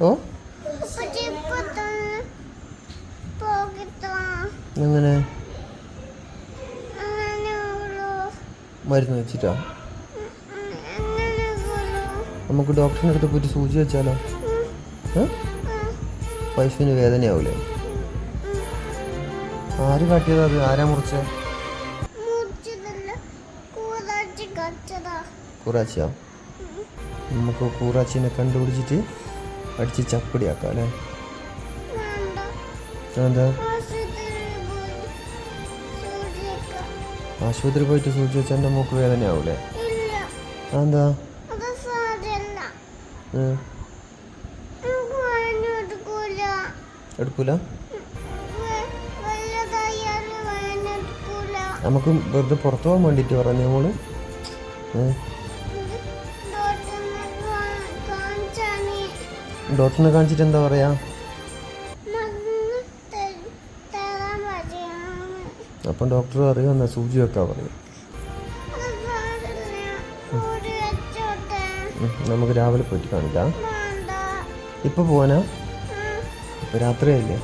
ഓ എങ്ങനെ മരുന്ന് വെച്ചിട്ടാ? നമുക്ക് ഡോക്ടറിൻ്റെ അടുത്ത് പോയിട്ട് സൂചി വെച്ചാലോ? പൈസന് വേദനയാവൂലേ? ആര് കാട്ടിയതാ അത്? ആരാ മുറിച്ച? കൂറാച്ചിയാ? നമുക്ക് കൂറാച്ചിനെ കണ്ടുപിടിച്ചിട്ട് അടിച്ച് ചപ്പടിയാക്കാം അല്ലേ? എന്താ ആശുപത്രി പോയിട്ട് സൂചി വെച്ചാൽ എൻ്റെ മൂക്ക് വേദനയാവൂലേ? എന്താ എടുക്കൂല? നമുക്ക് വെറുതെ പുറത്തു പോകാൻ വേണ്ടിയിട്ട് പറഞ്ഞു മോള്. ഡോക്ടറിനെ കാണിച്ചിട്ട് എന്താ പറയാ? അപ്പം ഡോക്ടർ അറിയാം സൂചി വെക്കാൻ പറയും. നമുക്ക് രാവിലെ പോയിട്ട് കാണിക്കാം. ഇപ്പൊ പോവാനാ? ഇപ്പൊ രാത്രിയായില്ലേ?